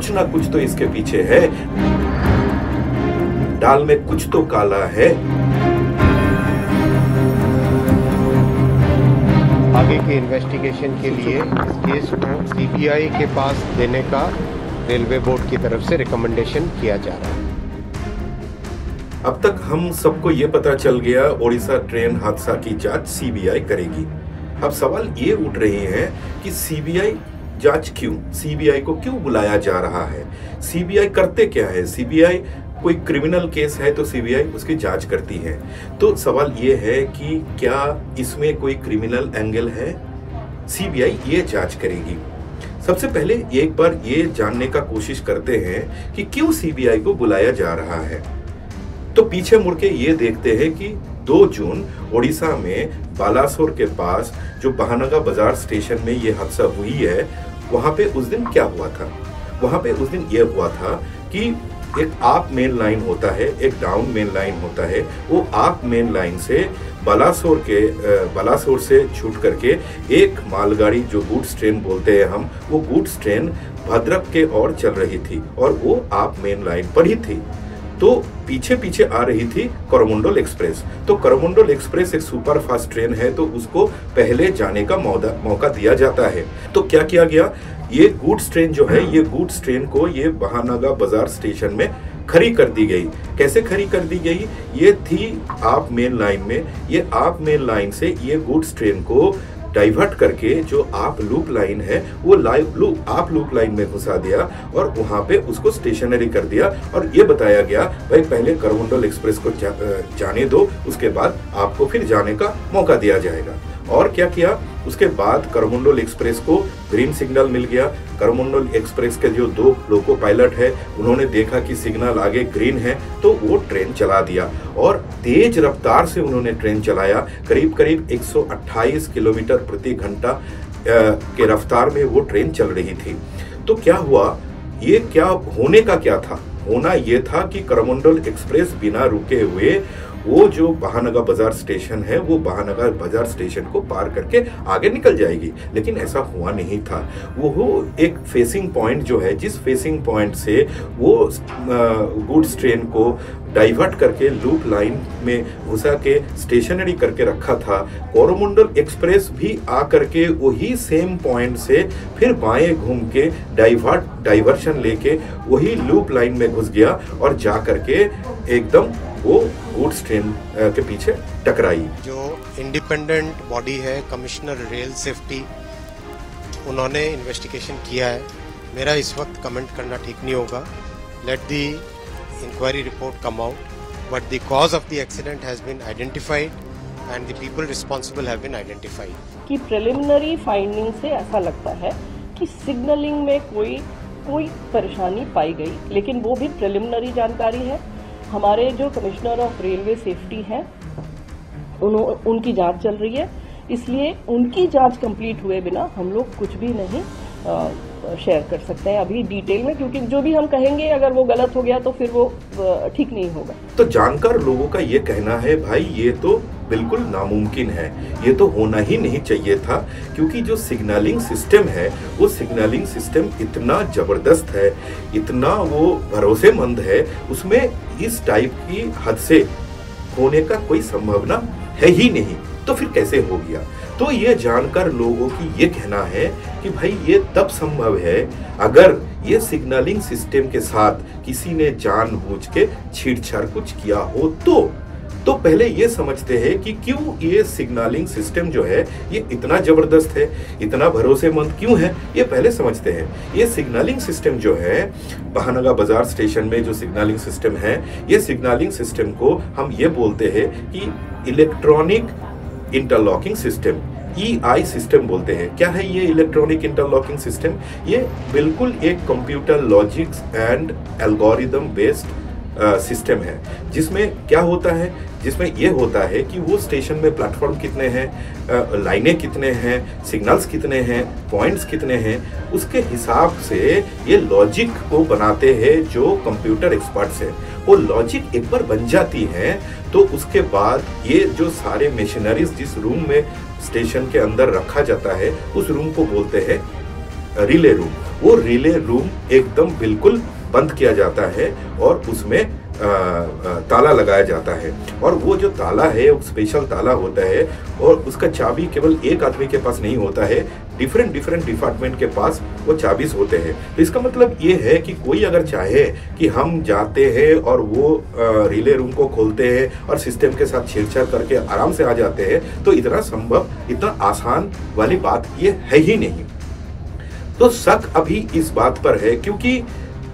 कुछ ना कुछ तो इसके पीछे है, दाल में कुछ तो काला है। आगे के इन्वेस्टिगेशन के लिए इस केस को सीबीआई के पास देने का रेलवे बोर्ड की तरफ से रिकमेंडेशन किया जा रहा है। अब तक हम सबको ये पता चल गया ओडिशा ट्रेन हादसा की जांच सीबीआई करेगी। अब सवाल ये उठ रहे हैं कि सीबीआई जांच क्यों, सीबीआई को क्यों बुलाया जा रहा है, सीबीआई करते क्या है। सीबीआई कोई क्रिमिनल केस है तो सीबीआई उसकी जांच करती है। तो सवाल ये है कि क्या इसमें कोई क्रिमिनल एंगल है, सीबीआई ये जांच करेगी। सबसे पहले एक बार ये जानने का कोशिश करते हैं कि क्यों सीबीआई को बुलाया जा रहा है। तो पीछे मुड़ के ये देखते हैं कि 2 जून ओडिशा में बालासोर के पास जो बहानगा बाजार स्टेशन में ये हादसा हुई है, वहां पे उस दिन क्या हुआ था। वहां पे उस दिन ये हुआ था कि एक अप मेन लाइन होता है, एक डाउन मेन लाइन होता है। वो अप मेन लाइन से बालासोर से छूट करके एक मालगाड़ी जो गुड्स ट्रेन बोलते हैं हम, वो गुड्स ट्रेन भद्रक के ओर चल रही थी और वो अप मेन लाइन पर ही थी। तो पीछे पीछे आ रही थी कोरोमंडल एक्सप्रेस। तो कोरोमंडल एक्सप्रेस एक सुपर फास्ट ट्रेन है, तो उसको पहले जाने का मौका दिया जाता है। तो क्या किया गया, ये गुड्स ट्रेन जो है, ये गुड्स ट्रेन को ये बहानगा बाजार स्टेशन में खड़ी कर दी गई। कैसे खड़ी कर दी गई, ये थी आप मेन लाइन में, ये आप मेन लाइन से ये गुड्स ट्रेन को डाइवर्ट करके जो आप लूप लाइन है वो आप लूप लाइन में घुसा दिया और वहां पे उसको स्टेशनरी कर दिया और ये बताया गया भाई पहले कोरोमंडल एक्सप्रेस को जाने दो, उसके बाद आपको फिर जाने का मौका दिया जाएगा। और क्या किया, उसके बाद कोरोमंडल एक्सप्रेस को ग्रीन सिग्नल मिल गया। कोरोमंडल एक्सप्रेस के जो 2 लोको पायलट है, उन्होंने देखा कि सिग्नल आगे ग्रीन है तो वो ट्रेन चला दिया और तेज रफ्तार से उन्होंने ट्रेन चलाया। करीब करीब 128 किलोमीटर प्रति घंटा के रफ्तार में वो ट्रेन चल रही थी। तो क्या हुआ, ये क्या होने का क्या था, होना ये था कि कोरोमंडल एक्सप्रेस बिना रुके हुए वो जो बहानगा बाजार स्टेशन है, वो बहानगा बाजार स्टेशन को पार करके आगे निकल जाएगी, लेकिन ऐसा हुआ नहीं था। वो एक फेसिंग पॉइंट जो है, जिस फेसिंग पॉइंट से वो गुड्स ट्रेन को डाइवर्ट करके लूप लाइन में घुसा के स्टेशनरी करके रखा था, कोरोमंडल एक्सप्रेस भी आकर के वही सेम पॉइंट से फिर बाएं घूम के डाइवर्शन लेके वही लूप लाइन में घुस गया और जा करके एकदम वो गुड्स ट्रेन के पीछे टकराई। जो इंडिपेंडेंट बॉडी है, कमिश्नर रेल सेफ्टी, उन्होंने इन्वेस्टिगेशन किया है। मेरा इस वक्त कमेंट करना ठीक नहीं होगा। Let the inquiry report come out, but the cause of the accident has been identified and the people responsible have been identified. कि प्रिलिमिनरी फाइंडिंग से ऐसा लगता है कि सिग्नलिंग में कोई परेशानी पाई गई, लेकिन वो भी प्रिलिमिनरी जानकारी है। हमारे जो कमिश्नर ऑफ रेलवे सेफ्टी हैं, उनकी जांच चल रही है, इसलिए उनकी जांच कंप्लीट हुए बिना हम लोग कुछ भी नहीं शेयर कर सकते हैं अभी डिटेल में, क्योंकि जो भी हम कहेंगे अगर वो गलत हो गया तो फिर वो ठीक नहीं होगा। तो जानकार लोगों का ये कहना है भाई ये तो बिल्कुल नामुमकिन है, ये तो होना ही नहीं चाहिए था, क्योंकि जो सिग्नलिंग सिस्टम है वो सिग्नलिंग सिस्टम इतना जबरदस्त है, इतना वो भरोसेमंद है, उसमें इस टाइप की हादसे होने का कोई संभावना है ही नहीं। तो फिर कैसे हो गया। तो ये जानकर लोगों की ये कहना है कि भाई ये तब संभव है अगर ये सिग्नलिंग सिस्टम के साथ किसी ने जानबूझ के छेड़छाड़ कुछ किया हो। तो पहले ये समझते हैं कि क्यों ये सिग्नलिंग सिस्टम जो है ये इतना जबरदस्त है, इतना भरोसेमंद क्यों है, ये पहले समझते हैं। ये सिग्नलिंग सिस्टम जो है बहानगा बाजार स्टेशन में जो सिग्नलिंग सिस्टम है, ये सिग्नलिंग सिस्टम को हम ये बोलते हैं कि electronic interlocking system, EI system बोलते हैं। क्या है ये इलेक्ट्रॉनिक इंटरलॉकिंग सिस्टम? ये बिल्कुल एक computer logics and algorithm based system है, जिसमें क्या होता है, जिसमें ये होता है कि वो स्टेशन में प्लेटफॉर्म कितने हैं, लाइनें कितने हैं, सिग्नल्स कितने हैं, पॉइंट्स कितने हैं, उसके हिसाब से ये लॉजिक को बनाते हैं जो कंप्यूटर एक्सपर्ट्स हैं। वो लॉजिक एक बार बन जाती है तो उसके बाद ये जो सारे मशीनरीज जिस रूम में स्टेशन के अंदर रखा जाता है उस रूम को बोलते हैं रिले रूम, वो रिले रूम एकदम बिल्कुल बंद किया जाता है और उसमें ताला लगाया जाता है। और वो जो ताला है वो स्पेशल ताला होता है और उसका चाबी केवल एक आदमी के पास नहीं होता है, डिफरेंट डिपार्टमेंट के पास वो चाबीज होते हैं। तो इसका मतलब ये है कि कोई अगर चाहे कि हम जाते हैं और वो रिले रूम को खोलते हैं और सिस्टम के साथ छेड़छाड़ करके आराम से आ जाते हैं, तो इतना आसान वाली बात ये है ही नहीं। तो शक अभी इस बात पर है क्योंकि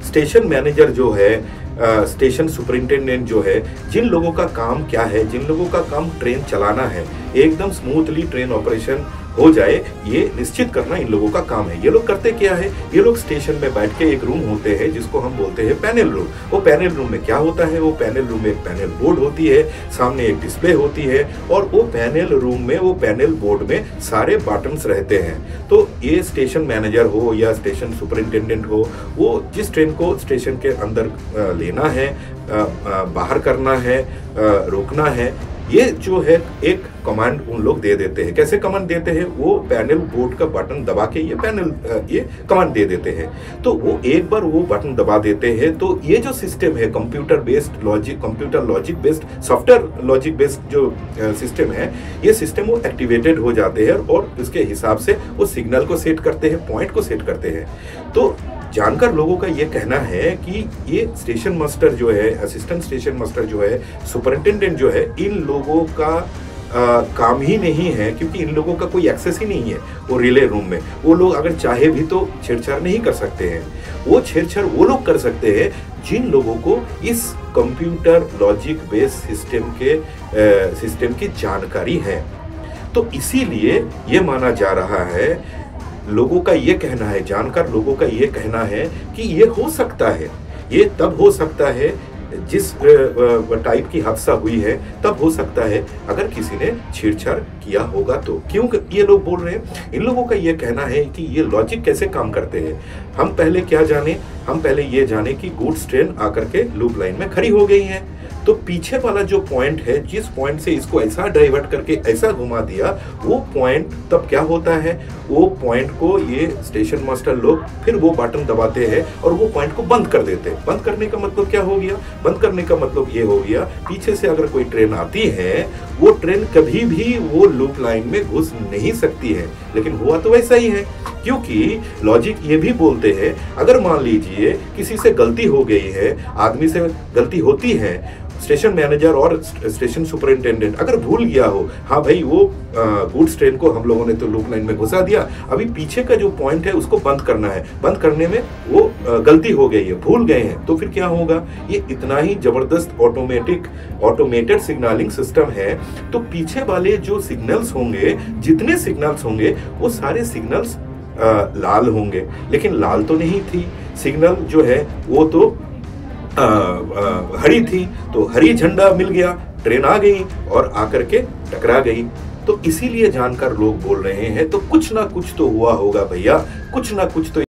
स्टेशन मैनेजर जो है, स्टेशन सुपरिंटेंडेंट जो है, जिन लोगों का काम क्या है, जिन लोगों का काम ट्रेन चलाना है, एकदम स्मूथली ट्रेन ऑपरेशन हो जाए, ये निश्चित करना इन लोगों का काम है। ये लोग करते क्या है, ये लोग स्टेशन में बैठ के एक रूम होते हैं जिसको हम बोलते हैं पैनल रूम। वो पैनल रूम में क्या होता है, वो पैनल रूम में एक पैनल बोर्ड होती है, सामने एक डिस्प्ले होती है और वो पैनल रूम में, वो पैनल बोर्ड में सारे बटन्स रहते हैं। तो ये स्टेशन मैनेजर हो या स्टेशन सुपरिंटेंडेंट हो, वो जिस ट्रेन को स्टेशन के अंदर लेना है, बाहर करना है, रोकना है, ये जो है एक कमांड उन लोग दे देते हैं। कैसे कमांड देते हैं, वो पैनल बोर्ड का बटन दबा के ये कमांड दे देते हैं। तो वो एक बार वो बटन दबा देते हैं तो ये जो सिस्टम है, computer logic based, software logic based जो सिस्टम है, ये सिस्टम वो एक्टिवेटेड हो जाते हैं और उसके हिसाब से वो सिग्नल को सेट करते हैं, पॉइंट को सेट करते हैं। तो जानकार लोगों का ये कहना है कि ये स्टेशन मास्टर जो है, असिस्टेंट स्टेशन मास्टर जो है, सुपरिंटेंडेंट जो है, इन लोगों का काम ही नहीं है, क्योंकि इन लोगों का कोई एक्सेस ही नहीं है वो रिले रूम में। वो लोग अगर चाहे भी तो छेड़छाड़ नहीं कर सकते हैं। वो छेड़छाड़ वो लोग कर सकते हैं जिन लोगों को इस कंप्यूटर लॉजिक बेस्ड सिस्टम की जानकारी है। तो इसीलिए ये माना जा रहा है, लोगों का ये कहना है, जानकार लोगों का ये कहना है कि ये हो सकता है, ये तब हो सकता है जिस टाइप की हादसा हुई है, तब हो सकता है अगर किसी ने छेड़छाड़ किया होगा तो। क्यों ये लोग बोल रहे हैं, इन लोगों का ये कहना है कि ये लॉजिक कैसे काम करते हैं। हम पहले क्या जाने, हम पहले ये जाने कि गुड्स ट्रेन आकर के लूप लाइन में खड़ी हो गई है, तो पीछे वाला जो पॉइंट है, जिस पॉइंट से इसको ऐसा डाइवर्ट करके ऐसा घुमा दिया, वो पॉइंट तब क्या होता है, वो पॉइंट को ये स्टेशन मास्टर लोग फिर वो बटन दबाते हैं और वो पॉइंट को बंद कर देते हैं। बंद करने का मतलब क्या हो गया, बंद करने का मतलब ये हो गया, पीछे से अगर कोई ट्रेन आती है, वो ट्रेन कभी भी वो लूप लाइन में घुस नहीं सकती है। लेकिन हुआ तो वैसा ही है, क्योंकि लॉजिक ये भी बोलते हैं, अगर मान लीजिए किसी से गलती हो गई है, आदमी से गलती होती है, स्टेशन मैनेजर और स्टेशन सुपरिंटेंडेंट अगर भूल गया हो, हाँ भाई वो गुड्स ट्रेन को हम लोगों ने तो लूप लाइन में घुसा दिया, अभी पीछे का जो पॉइंट है उसको बंद करना है, बंद करने में वो गलती हो गई है, भूल गए हैं, तो फिर क्या होगा। ये इतना ही जबरदस्त ऑटोमेटेड सिग्नलिंग सिस्टम है। तो पीछे वाले जो सिग्नल्स होंगे, जितने सिग्नल्स होंगे, वो सारे सिग्नल्स लाल होंगे, लेकिन लाल तो नहीं थी सिग्नल जो है, वो तो हरी थी, तो हरी झंडा मिल गया, ट्रेन आ गई और आकर के टकरा गई। तो इसीलिए जानकार लोग बोल रहे हैं, तो कुछ ना कुछ तो हुआ होगा भैया, कुछ ना कुछ तो